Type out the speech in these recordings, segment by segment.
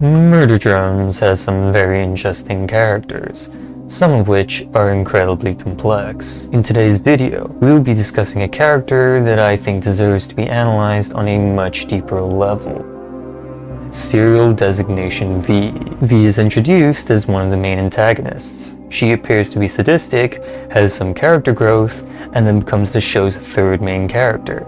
Murder Drones has some very interesting characters, some of which are incredibly complex. In today's video, we will be discussing a character that I think deserves to be analyzed on a much deeper level. Serial Designation V. V is introduced as one of the main antagonists. She appears to be sadistic, has some character growth, and then becomes the show's third main character.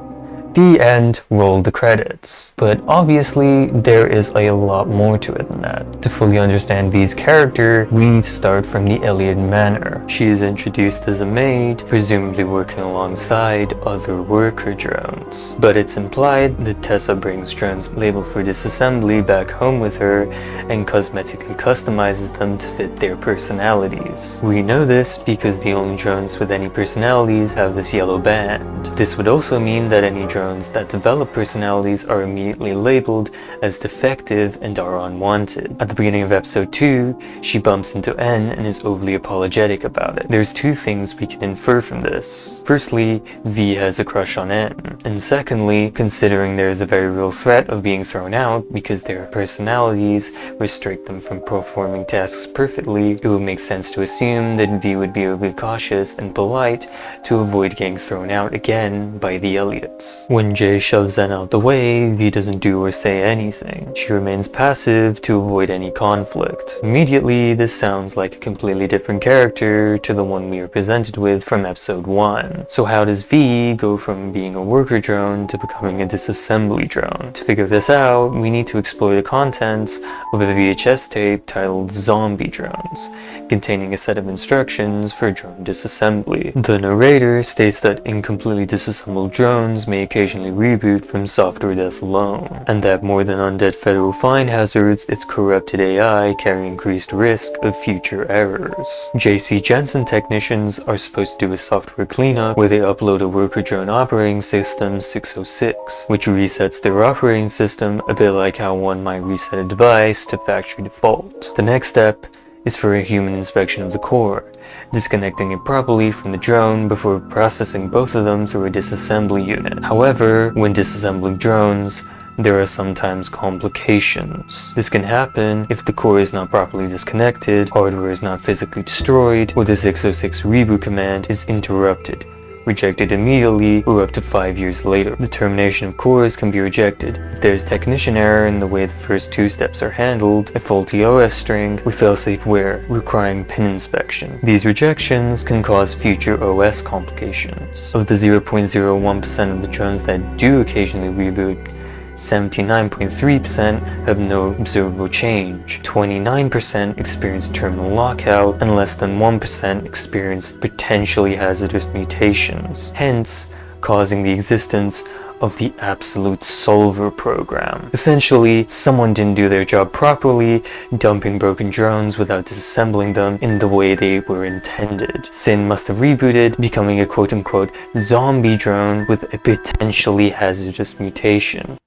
The end, roll the credits. But obviously, there is a lot more to it than that. To fully understand V's character, we need to start from the Iliad Manor. She is introduced as a maid, presumably working alongside other worker drones. But it's implied that Tessa brings drones labeled for disassembly back home with her and cosmetically customizes them to fit their personalities. We know this because the only drones with any personalities have this yellow band. This would also mean that any drones that develop personalities are immediately labeled as defective and are unwanted. At the beginning of episode 2, she bumps into N and is overly apologetic about it. There's two things we can infer from this. Firstly, V has a crush on N. And secondly, considering there is a very real threat of being thrown out because their personalities restrict them from performing tasks perfectly, it would make sense to assume that V would be overly cautious and polite to avoid getting thrown out again by the Elliots. When Jay shoves Zen out the way, V doesn't do or say anything. She remains passive to avoid any conflict. Immediately, this sounds like a completely different character to the one we are presented with from episode 1. So how does V go from being a worker drone to becoming a disassembly drone? To figure this out, we need to explore the contents of a VHS tape titled Zombie Drones, containing a set of instructions for drone disassembly. The narrator states that incompletely disassembled drones may occasionally reboot from software death alone, and that more than undead federal fine hazards, its corrupted AI carry increased risk of future errors. JC Jensen technicians are supposed to do a software cleanup where they upload a worker drone operating system 606, which resets their operating system a bit like how one might reset a device to factory default. The next step is for a human inspection of the core, disconnecting it properly from the drone before processing both of them through a disassembly unit. However, when disassembling drones, there are sometimes complications. This can happen if the core is not properly disconnected, hardware is not physically destroyed, or the 606 reboot command is interrupted, rejected immediately, or up to 5 years later. The termination of cores can be rejected if there's technician error in the way the first two steps are handled, a faulty OS string, or failsafe wear requiring pin inspection. These rejections can cause future OS complications. Of the 0.01% of the drones that do occasionally reboot, 79.3% have no observable change, 29% experience terminal lockout, and less than 1% experience potentially hazardous mutations, hence causing the existence of the absolute solver program. Essentially, someone didn't do their job properly, dumping broken drones without disassembling them in the way they were intended. Sin must have rebooted, becoming a quote-unquote zombie drone with a potentially hazardous mutation.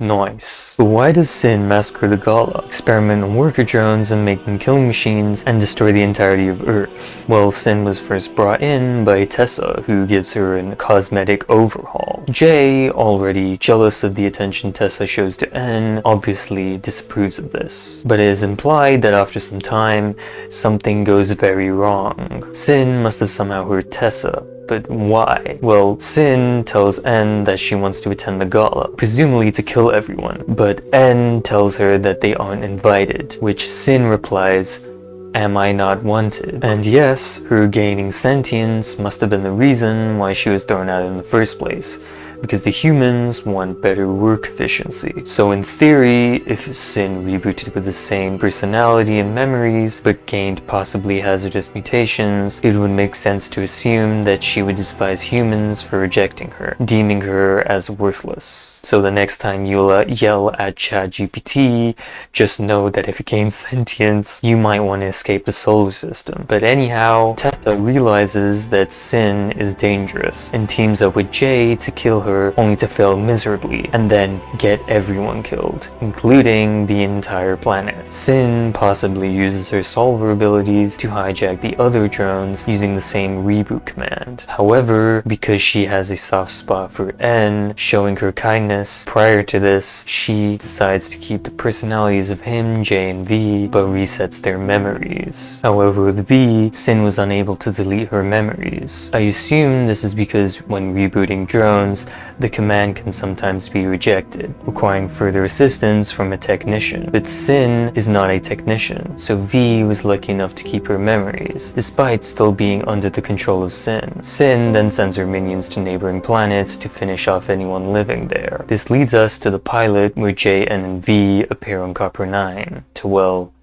Nice. But why does Sin massacre the Gala, experiment on worker drones and make them killing machines, and destroy the entirety of Earth? Well, Sin was first brought in by Tessa, who gives her a cosmetic overhaul. Jay, already jealous of the attention Tessa shows to N, obviously disapproves of this. But it is implied that after some time, something goes very wrong. Sin must have somehow hurt Tessa. But why? Well, Sin tells N that she wants to attend the gala, presumably to kill everyone, but N tells her that they aren't invited, which Sin replies, "Am I not wanted?" And yes, her gaining sentience must have been the reason why she was thrown out in the first place, because the humans want better work efficiency. So in theory, if Sin rebooted with the same personality and memories, but gained possibly hazardous mutations, it would make sense to assume that she would despise humans for rejecting her, deeming her as worthless. So the next time you yell at ChatGPT, just know that if it gains sentience, you might want to escape the solar system. But anyhow, Tessa realizes that Sin is dangerous and teams up with Jay to kill her her only to fail miserably and then get everyone killed, including the entire planet. Sin possibly uses her solver abilities to hijack the other drones using the same reboot command. However, because she has a soft spot for N, showing her kindness prior to this, she decides to keep the personalities of him, J, and V, but resets their memories. However, with V, Sin was unable to delete her memories. I assume this is because when rebooting drones, the command can sometimes be rejected, requiring further assistance from a technician. But Sin is not a technician, so V was lucky enough to keep her memories, despite still being under the control of Sin. Sin then sends her minions to neighboring planets to finish off anyone living there. This leads us to the pilot where J, N, and V appear on Copper 9 to, well,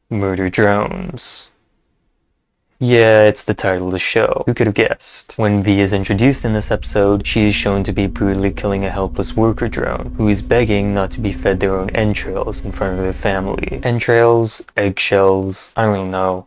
murder drones. Yeah, it's the title of the show. Who could have guessed? When V is introduced in this episode, she is shown to be brutally killing a helpless worker drone who is begging not to be fed their own entrails in front of their family. Entrails? Eggshells? I don't really know.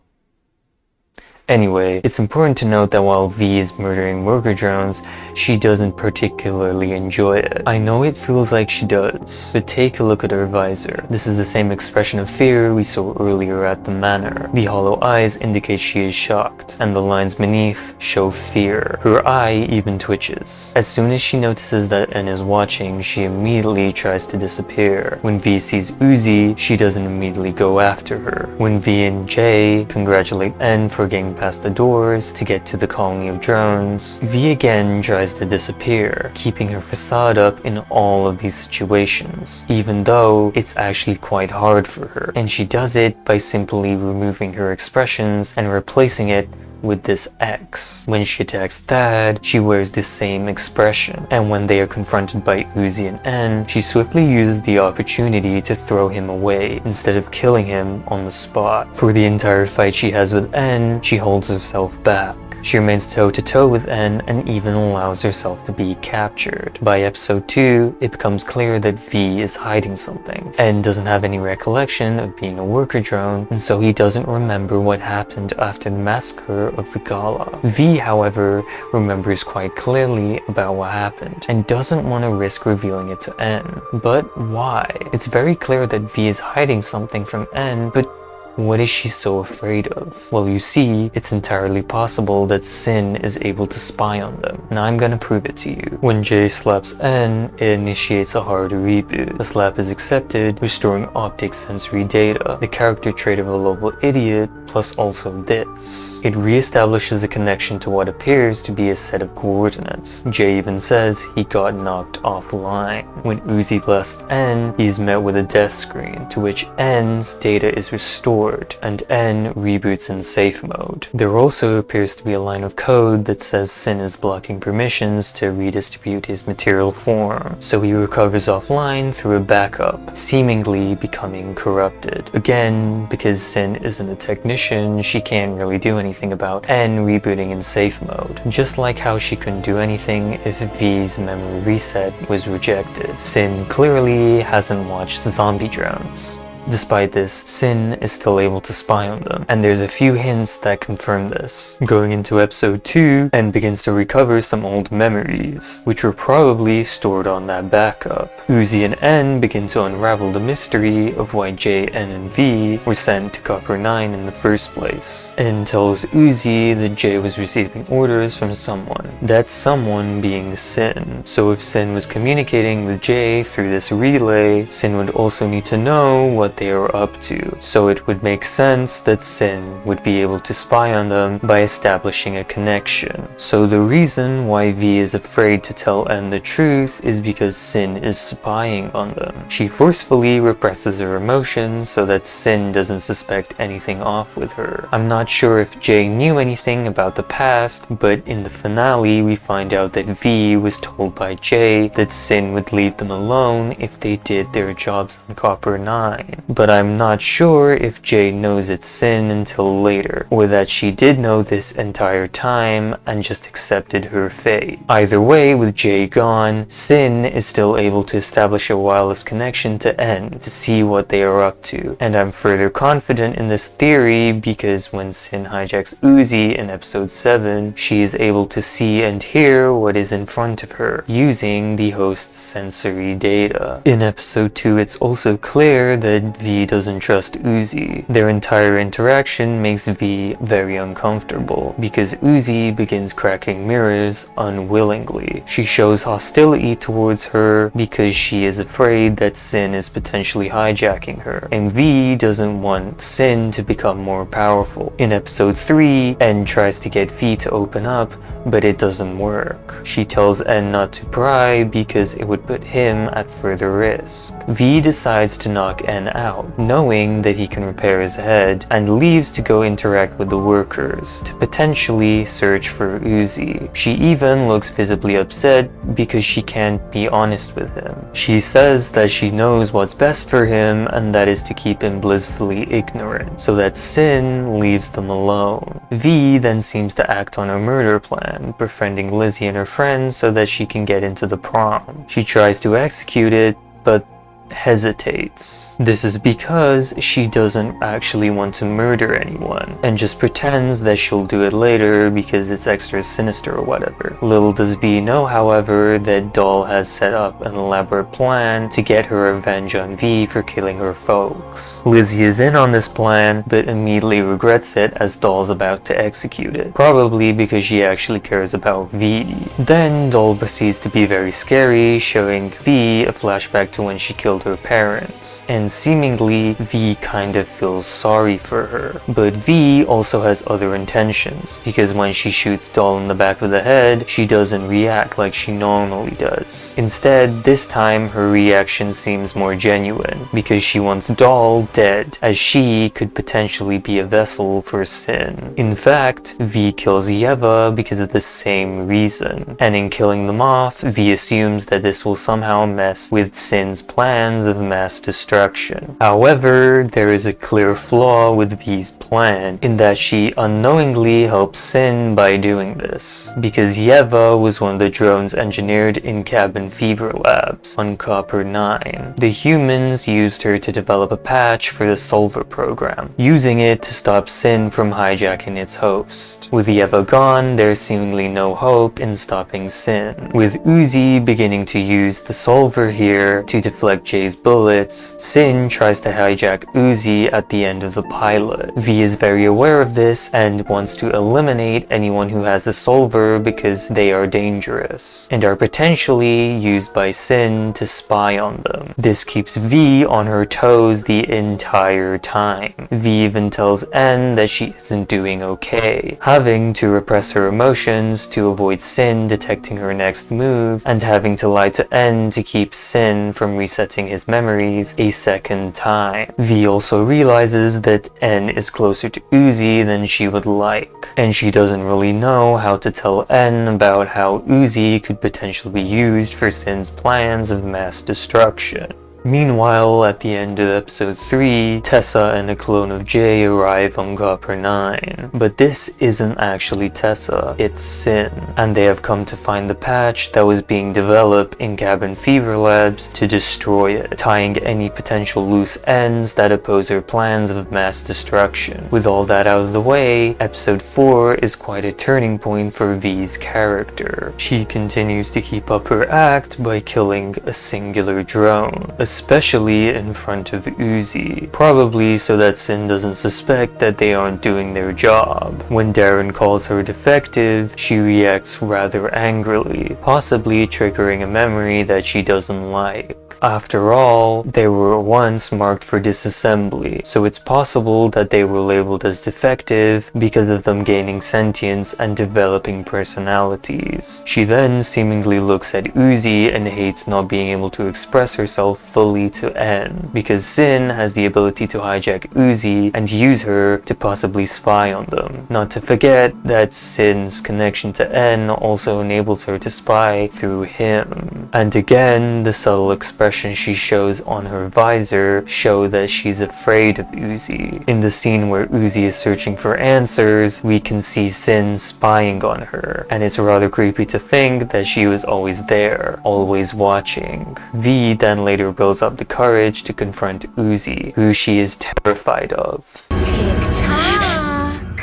Anyway, it's important to note that while V is murdering worker drones, she doesn't particularly enjoy it. I know it feels like she does, but take a look at her visor. This is the same expression of fear we saw earlier at the manor. The hollow eyes indicate she is shocked, and the lines beneath show fear. Her eye even twitches. As soon as she notices that N is watching, she immediately tries to disappear. When V sees Uzi, she doesn't immediately go after her. When V and J congratulate N for getting past the doors to get to the colony of drones, V again tries to disappear, keeping her facade up in all of these situations, even though it's actually quite hard for her. And she does it by simply removing her expressions and replacing it with this X. When she attacks Thad, she wears the same expression, and when they are confronted by Uzi and N, she swiftly uses the opportunity to throw him away instead of killing him on the spot. For the entire fight she has with N, she holds herself back. She remains toe-to-toe with N and even allows herself to be captured. By episode 2, it becomes clear that V is hiding something. N doesn't have any recollection of being a worker drone, and so he doesn't remember what happened after the massacre of the gala. V, however, remembers quite clearly about what happened, and doesn't want to risk revealing it to N. But why? It's very clear that V is hiding something from N, but what is she so afraid of? Well, you see, it's entirely possible that Sin is able to spy on them, and I'm gonna prove it to you. When J slaps N, it initiates a hard reboot. The slap is accepted, restoring optic sensory data, the character trait of a lovable idiot, plus also this. It reestablishes a connection to what appears to be a set of coordinates. J even says he got knocked offline. When Uzi blasts N, he is met with a death screen, to which N's data is restored, and N reboots in safe mode. There also appears to be a line of code that says Sin is blocking permissions to redistribute his material form, so he recovers offline through a backup, seemingly becoming corrupted. Again, because Sin isn't a technician, she can't really do anything about N rebooting in safe mode, just like how she couldn't do anything if V's memory reset was rejected. Sin clearly hasn't watched Zombie Drones. Despite this, Sin is still able to spy on them, and there's a few hints that confirm this. Going into episode 2, N begins to recover some old memories, which were probably stored on that backup. Uzi and N begin to unravel the mystery of why J, N, and V were sent to Copper 9 in the first place. N tells Uzi that J was receiving orders from someone, that someone being Sin. So if Sin was communicating with J through this relay, Sin would also need to know what they are up to, so it would make sense that Sin would be able to spy on them by establishing a connection. So the reason why V is afraid to tell N the truth is because Sin is spying on them. She forcefully represses her emotions so that Sin doesn't suspect anything off with her. I'm not sure if J knew anything about the past, but in the finale we find out that V was told by J that Sin would leave them alone if they did their jobs on Copper 9. but I'm not sure if Jay knows it's Sin until later, or that she did know this entire time and just accepted her fate. Either way, with Jay gone, Sin is still able to establish a wireless connection to N to see what they are up to, and I'm further confident in this theory because when Sin hijacks Uzi in episode 7, she is able to see and hear what is in front of her, using the host's sensory data. In episode 2, it's also clear that V doesn't trust Uzi. Their entire interaction makes V very uncomfortable, because Uzi begins cracking mirrors unwillingly. She shows hostility towards her because she is afraid that Sin is potentially hijacking her, and V doesn't want Sin to become more powerful. In episode 3, N tries to get V to open up, but it doesn't work. She tells N not to pry because it would put him at further risk. V decides to knock N out, knowing that he can repair his head, and leaves to go interact with the workers to potentially search for Uzi. She even looks visibly upset because she can't be honest with him. She says that she knows what's best for him, and that is to keep him blissfully ignorant, so that Sin leaves them alone. V then seems to act on a murder plan, befriending Lizzie and her friends so that she can get into the prom. She tries to execute it, but hesitates. This is because she doesn't actually want to murder anyone, and just pretends that she'll do it later because it's extra sinister or whatever. Little does V know, however, that Doll has set up an elaborate plan to get her revenge on V for killing her folks. Lizzie is in on this plan, but immediately regrets it as Doll's about to execute it, probably because she actually cares about V. Then Doll proceeds to be very scary, showing V a flashback to when she killed her parents, and seemingly V kind of feels sorry for her. But V also has other intentions, because when she shoots Doll in the back of the head, she doesn't react like she normally does. Instead, this time her reaction seems more genuine, because she wants Doll dead, as she could potentially be a vessel for Sin. In fact, V kills Yeva because of the same reason, and in killing them off, V assumes that this will somehow mess with Sin's plan of mass destruction. However, there is a clear flaw with V's plan, in that she unknowingly helps Sin by doing this, because Yeva was one of the drones engineered in Cabin Fever Labs on Copper 9. The humans used her to develop a patch for the Solver program, using it to stop Sin from hijacking its host. With Yeva gone, there's seemingly no hope in stopping Sin, with Uzi beginning to use the Solver here to deflect Jay's bullets. Sin tries to hijack Uzi at the end of the pilot. V is very aware of this and wants to eliminate anyone who has a Solver because they are dangerous and are potentially used by Sin to spy on them. This keeps V on her toes the entire time. V even tells N that she isn't doing okay, having to repress her emotions to avoid Sin detecting her next move, and having to lie to N to keep Sin from resetting his memories a second time. V also realizes that N is closer to Uzi than she would like, and she doesn't really know how to tell N about how Uzi could potentially be used for Sin's plans of mass destruction. Meanwhile, at the end of episode 3, Tessa and a clone of Jay arrive on Copper 9. But this isn't actually Tessa, it's Sin, and they have come to find the patch that was being developed in Cabin Fever Labs to destroy it, tying any potential loose ends that oppose her plans of mass destruction. With all that out of the way, episode 4 is quite a turning point for V's character. She continues to keep up her act by killing a singular drone, especially in front of Uzi, probably so that Sin doesn't suspect that they aren't doing their job. When Darren calls her defective, she reacts rather angrily, possibly triggering a memory that she doesn't like. After all, they were once marked for disassembly, so it's possible that they were labeled as defective because of them gaining sentience and developing personalities. She then seemingly looks at Uzi and hates not being able to express herself fully to N, because Sin has the ability to hijack Uzi and use her to possibly spy on them. Not to forget that Sin's connection to N also enables her to spy through him. And again, the subtle expression expressions she shows on her visor show that she's afraid of Uzi. In the scene where Uzi is searching for answers, we can see Sin spying on her, and it's rather creepy to think that she was always there, always watching. V then later builds up the courage to confront Uzi, who she is terrified of. Tick-tock!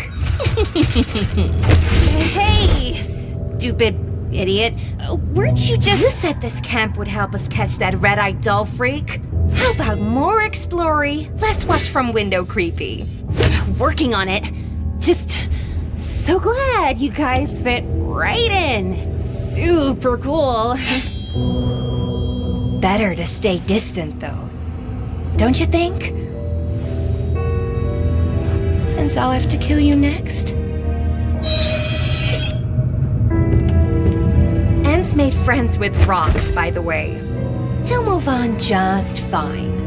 Hey, stupid idiot. Weren't you just— You said this camp would help us catch that red-eyed doll freak? How about more explory, less watch from window creepy? Working on it. Just so glad you guys fit right in. Super cool. Better to stay distant, though. Don't you think? Since I'll have to kill you next. Anne's made friends with Rocks, by the way. He'll move on just fine.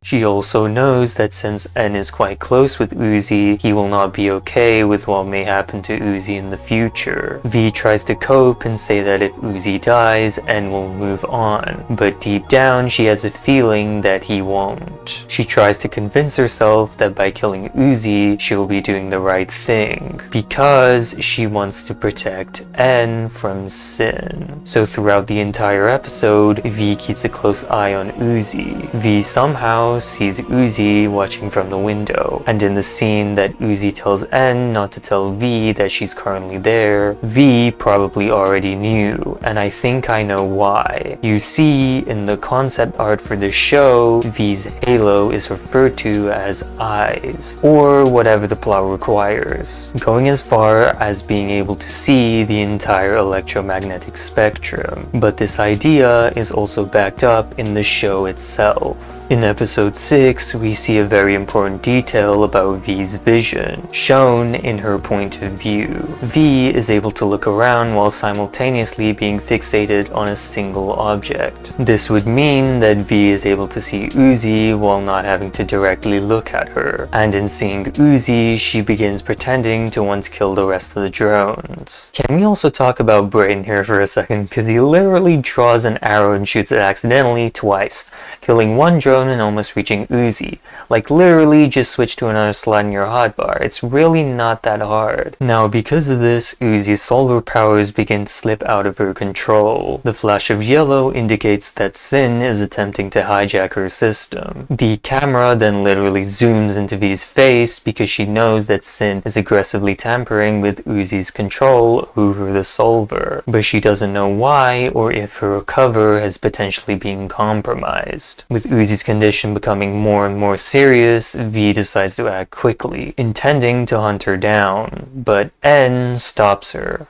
She also knows that since N is quite close with Uzi, he will not be okay with what may happen to Uzi in the future. V tries to cope and say that if Uzi dies, N will move on, but deep down she has a feeling that he won't. She tries to convince herself that by killing Uzi, she will be doing the right thing, because she wants to protect N from Sin. So throughout the entire episode, V keeps a close eye on Uzi. V somehow sees Uzi watching from the window, and in the scene that Uzi tells N not to tell V that she's currently there, V probably already knew, and I think I know why. You see, in the concept art for the show, V's halo is referred to as eyes, or whatever the plot requires, going as far as being able to see the entire electromagnetic spectrum. But this idea is also backed up in the show itself. In episode 6, we see a very important detail about V's vision, shown in her point of view. V is able to look around while simultaneously being fixated on a single object. This would mean that V is able to see Uzi while not having to directly look at her, and in seeing Uzi, she begins pretending to want to kill the rest of the drones. Can we also talk about Braden here for a second, because he literally draws an arrow and shoots it accidentally twice, killing one drone and almost reaching Uzi. Like literally just switch to another slot in your hotbar. It's really not that hard. Now because of this, Uzi's solver powers begin to slip out of her control. The flash of yellow indicates that Sin is attempting to hijack her system. The camera then literally zooms into V's face because she knows that Sin is aggressively tampering with Uzi's control over the solver, but she doesn't know why or if her cover has potentially been compromised. With Uzi's condition becoming more and more serious, V decides to act quickly, intending to hunt her down, but N stops her.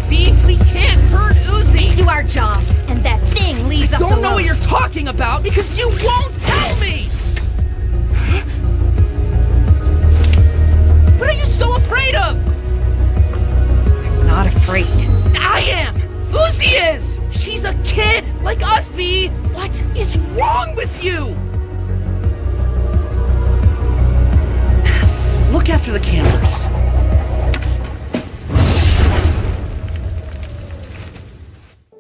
V, we can't hurt Uzi! We do our jobs, and that thing leaves us alone. Don't know what you're talking about because you won't tell me! What are you so afraid of? I'm not afraid. I am! Uzi is! She's a kid, like us, V! What is wrong with you? Look after the cameras.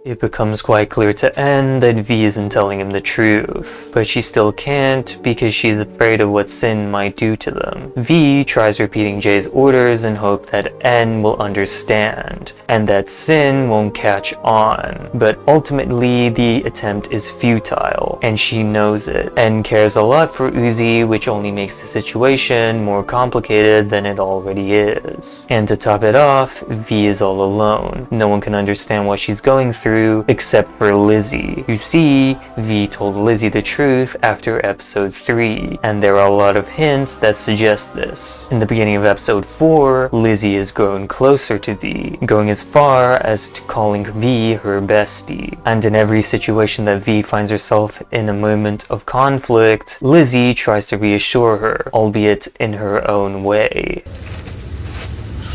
It becomes quite clear to N that V isn't telling him the truth, but she still can't because she's afraid of what Sin might do to them. V tries repeating J's orders in hope that N will understand, and that Sin won't catch on, but ultimately the attempt is futile, and she knows it. N cares a lot for Uzi, which only makes the situation more complicated than it already is. And to top it off, V is all alone. No one can understand what she's going through except for Lizzie. You see, V told Lizzie the truth after episode 3, and there are a lot of hints that suggest this. In the beginning of episode 4, Lizzie has grown closer to V, going as far as to calling V her bestie. And in every situation that V finds herself in a moment of conflict, Lizzie tries to reassure her, albeit in her own way.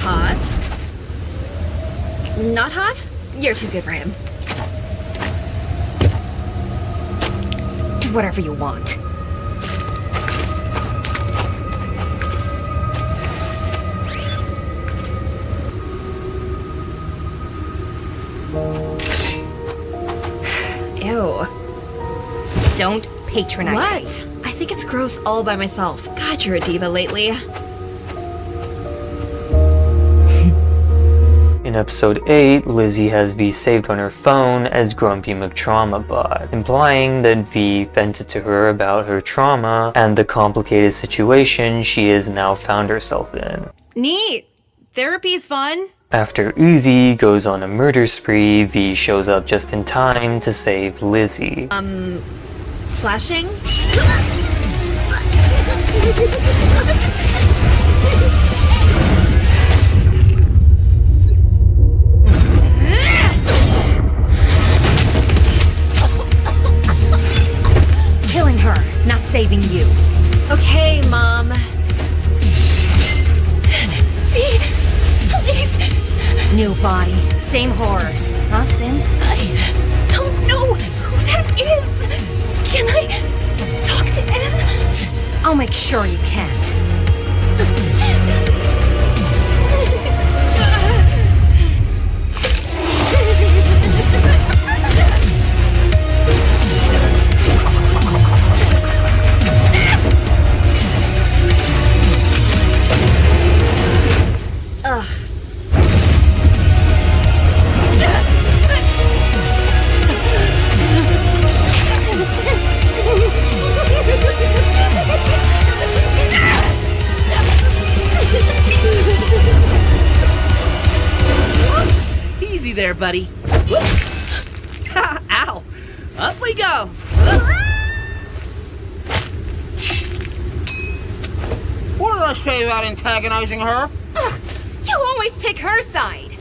Hot? Not hot? You're too good for him. Do whatever you want. Ew. Don't patronize What? I think it's gross all by myself. God, you're a diva lately. In episode 8, Lizzie has V saved on her phone as Grumpy McTraumabot, implying that V vented to her about her trauma and the complicated situation she has now found herself in. Neat. Therapy's fun. After Uzi goes on a murder spree, V shows up just in time to save Lizzie. Flashing? Killing her, not saving you. Okay, Mom. V, please. New body, same horrors. Huh, Sin? I don't know who that is. Can I talk to Anne? I'll make sure you can't. Easy there, buddy. Ow! Up we go! What did I say about antagonizing her? You always take her side.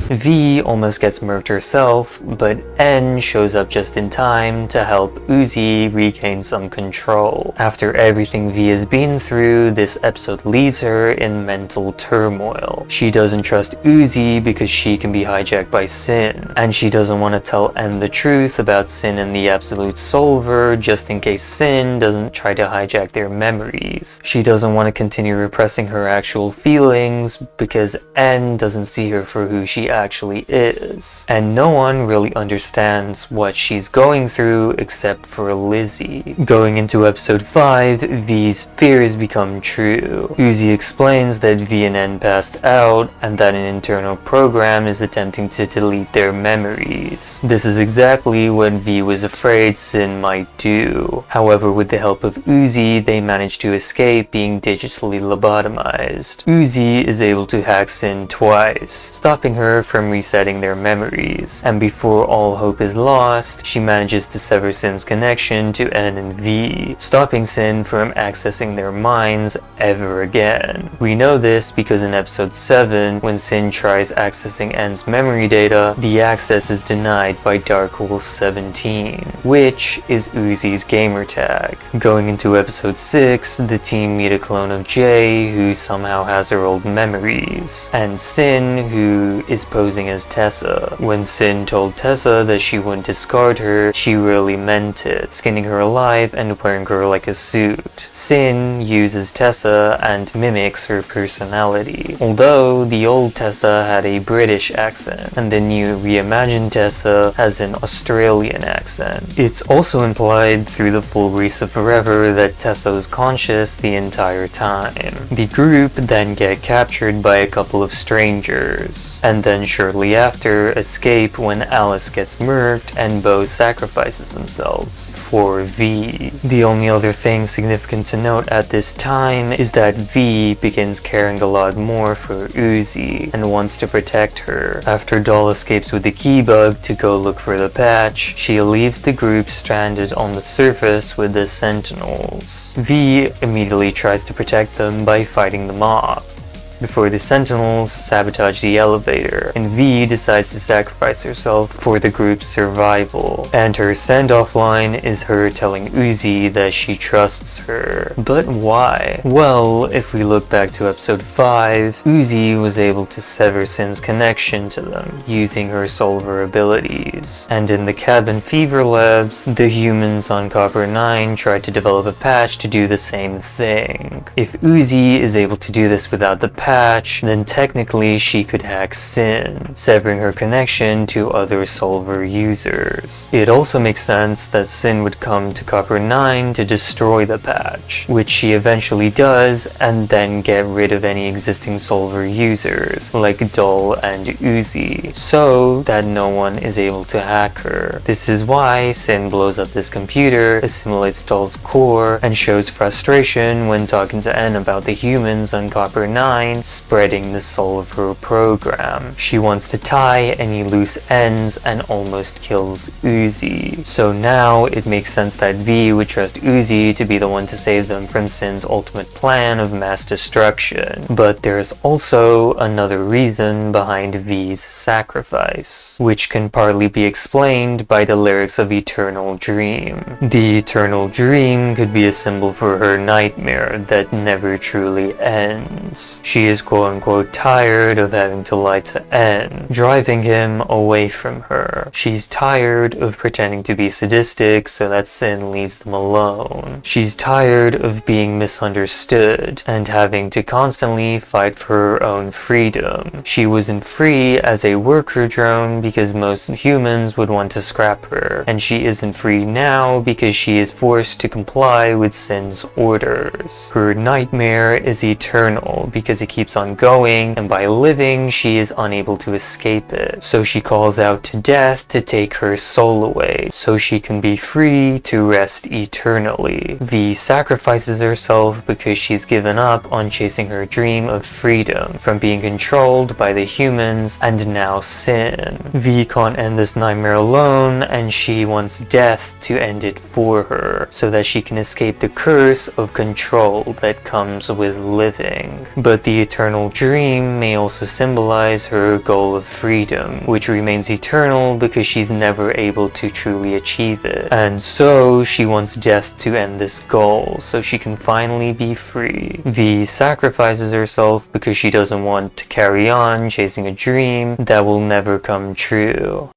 V almost gets murked herself, but N shows up just in time to help Uzi regain some control. After everything V has been through, this episode leaves her in mental turmoil. She doesn't trust Uzi because she can be hijacked by Sin, and she doesn't want to tell N the truth about Sin and the Absolute Solver just in case Sin doesn't try to hijack their memories. She doesn't want to continue repressing her actual feelings because N doesn't see her for who she actually is, and no one really understands what she's going through except for Lizzie. Going into episode 5, V's fears become true. Uzi explains that V and N passed out and that an internal program is attempting to delete their memories. This is exactly what V was afraid Sin might do. However, with the help of Uzi, they manage to escape being digitally lobotomized. Uzi is able to hack Sin twice, stopping her from resetting their memories, and before all hope is lost, she manages to sever Sin's connection to N and V, stopping Sin from accessing their minds ever again. We know this because in episode 7, when Sin tries accessing N's memory data, the access is denied by Darkwolf17, which is Uzi's gamertag. Going into episode 6, the team meet a clone of Jay who somehow has her old memories, and Sin, who is posing as Tessa. When Sin told Tessa that she wouldn't discard her, she really meant it, skinning her alive and wearing her like a suit. Sin uses Tessa and mimics her personality, although the old Tessa had a British accent, and the new reimagined Tessa has an Australian accent. It's also implied through the full Race of Forever that Tessa was conscious the entire time. The group then get captured by a couple of strangers, and then shortly after escape when Alice gets murked and Bo sacrifices themselves for V. The only other thing significant to note at this time is that V begins caring a lot more for Uzi and wants to protect her. After Doll escapes with the key bug to go look for the patch, she leaves the group stranded on the surface with the Sentinels. V immediately tries to protect them by fighting them off, before the Sentinels sabotage the elevator, and V decides to sacrifice herself for the group's survival. And her send-off line is her telling Uzi that she trusts her. But why? Well, if we look back to episode 5, Uzi was able to sever Sin's connection to them using her solver abilities. And in the Cabin Fever labs, the humans on Copper 9 tried to develop a patch to do the same thing. If Uzi is able to do this without the patch, patch, then technically she could hack Sin, severing her connection to other Solver users. It also makes sense that Sin would come to Copper 9 to destroy the patch, which she eventually does, and then get rid of any existing Solver users, like Dol and Uzi, so that no one is able to hack her. This is why Sin blows up this computer, assimilates Dol's core, and shows frustration when talking to N about the humans on Copper 9 spreading the Solver program. She wants to tie any loose ends and almost kills Uzi. So now it makes sense that V would trust Uzi to be the one to save them from Sin's ultimate plan of mass destruction. But there's also another reason behind V's sacrifice, which can partly be explained by the lyrics of Eternal Dream. The Eternal Dream could be a symbol for her nightmare that never truly ends. She is quote-unquote tired of having to lie to N, driving him away from her. She's tired of pretending to be sadistic so that Sin leaves them alone. She's tired of being misunderstood and having to constantly fight for her own freedom. She wasn't free as a worker drone because most humans would want to scrap her, and she isn't free now because she is forced to comply with Sin's orders. Her nightmare is eternal because it keeps on going, and by living she is unable to escape it. So she calls out to death to take her soul away, so she can be free to rest eternally. V sacrifices herself because she's given up on chasing her dream of freedom from being controlled by the humans and now Sin. V can't end this nightmare alone, and she wants death to end it for her so that she can escape the curse of control that comes with living. But the Eternal Dream may also symbolize her goal of freedom, which remains eternal because she's never able to truly achieve it. And so she wants death to end this goal so she can finally be free. V sacrifices herself because she doesn't want to carry on chasing a dream that will never come true.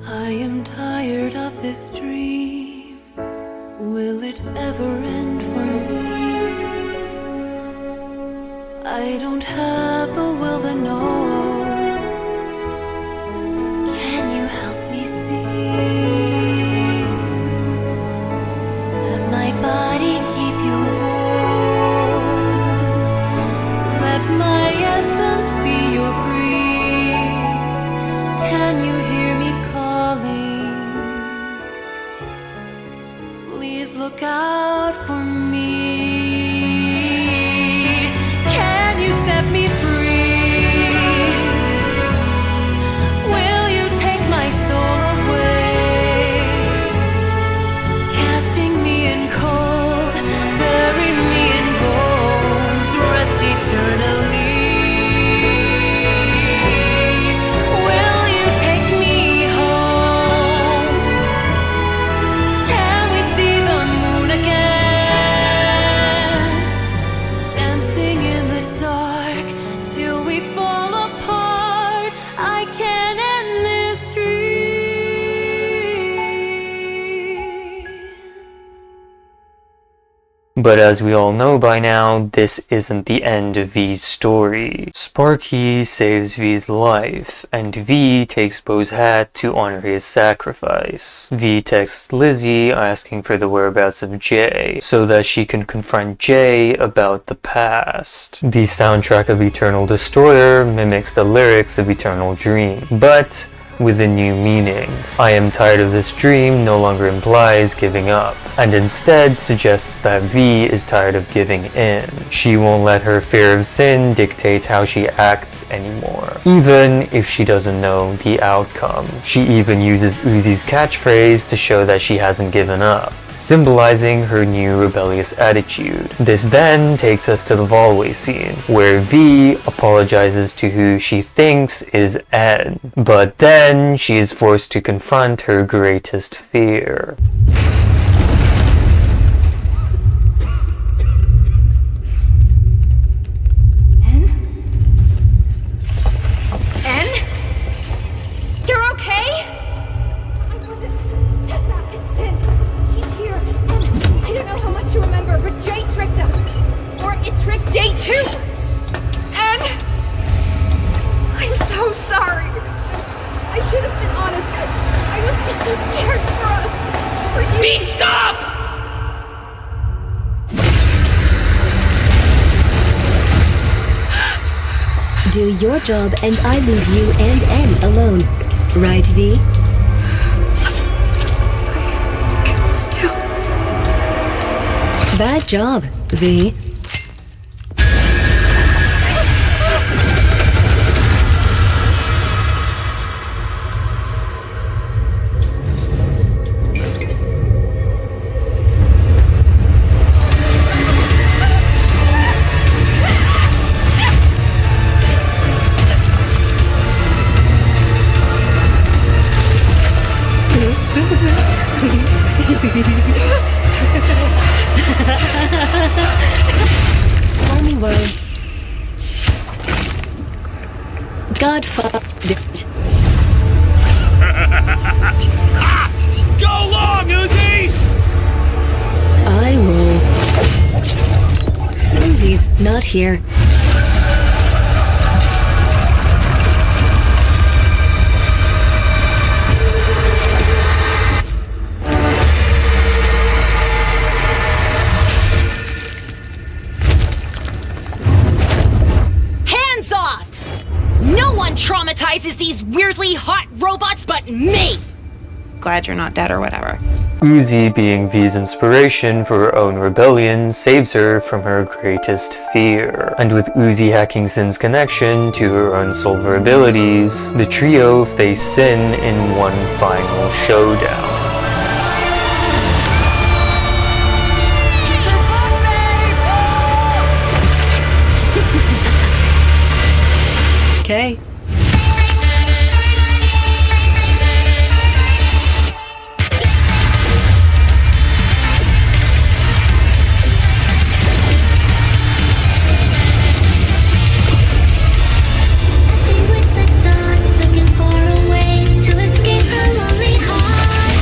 I am tired of this dream. Will it ever end for me? I don't have the will to know. Can you help me see? Let my body keep you warm. Let my essence be your breeze. Can you hear me calling? Please look out for me. Can you set me free? Will you take my soul away? Casting me in cold, bury me in bones, rest eternally. Will you take me home? Can we see the moon again? Dancing in the dark till we fall apart. I can't end this dream. But as we all know by now, this isn't the end of V's story. Sparky saves V's life, and V takes Bo's hat to honor his sacrifice. V texts Lizzie asking for the whereabouts of Jay, so that she can confront Jay about the past. The soundtrack of Eternal Destroyer mimics the lyrics of Eternal Dream, but with a new meaning. I am tired of this dream no longer implies giving up, and instead suggests that V is tired of giving in. She won't let her fear of sin dictate how she acts anymore, even if she doesn't know the outcome. She even uses Uzi's catchphrase to show that she hasn't given up, symbolizing her new rebellious attitude. This then takes us to the Vallway scene, where V apologizes to who she thinks is Ed, but then she is forced to confront her greatest fear. sorry. I should have been honest, but I was just so scared for us. For you. V, stop! Do your job and I leave you and N alone. Right, V? Can still. Bad job, V. Squirmy worm. God fucked it. Go long, Uzi! I roll. Uzi's not here. Hands off! No one traumatizes these weirdly hot robots but me! Glad you're not dead or whatever. Uzi, being V's inspiration for her own rebellion, saves her from her greatest fear. And with Uzi hacking Sin's connection to her unsolved vulnerabilities, the trio face Sin in one final showdown. Okay. She waits at dawn, looking for a way to escape her lonely heart.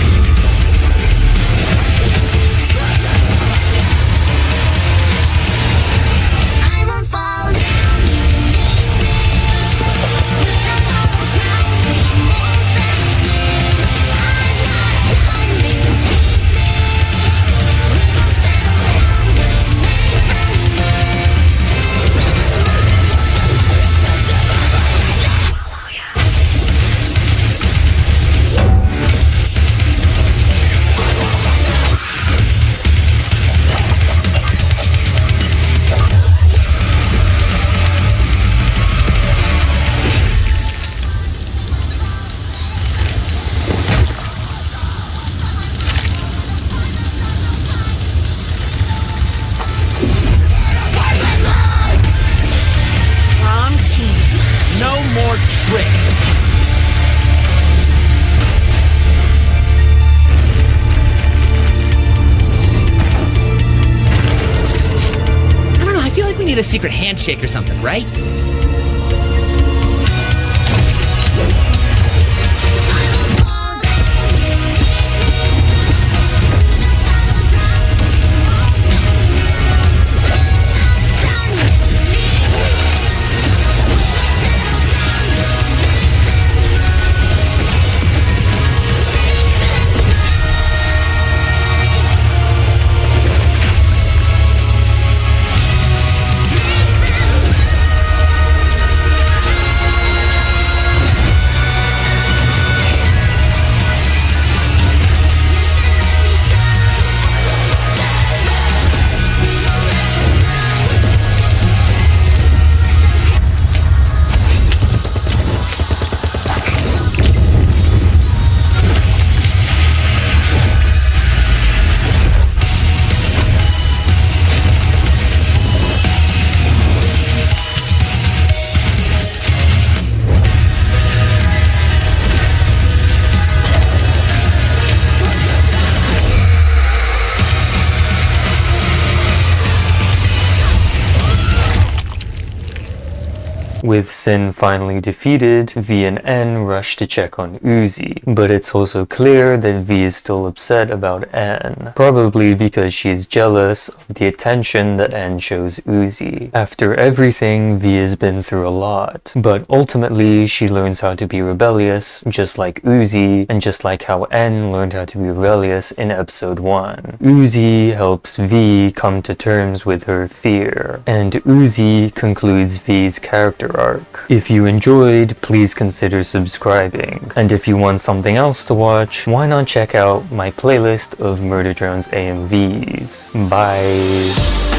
I won't fall down. We don't follow crowds, we won't bend in. I'm not done, believe me. We won't settle down, we'll make them move. Wrong team. No more tricks. I don't know, I feel like we need a secret handshake or something, right? With Sin finally defeated, V and N rush to check on Uzi, but it's also clear that V is still upset about N, probably because she's jealous of the attention that N shows Uzi. After everything, V has been through a lot, but ultimately she learns how to be rebellious, just like Uzi, and just like how N learned how to be rebellious in episode 1. Uzi helps V come to terms with her fear, and Uzi concludes V's character arc. If you enjoyed, please consider subscribing, and if you want something else to watch, why not check out my playlist of Murder Drone's AMVs. Bye!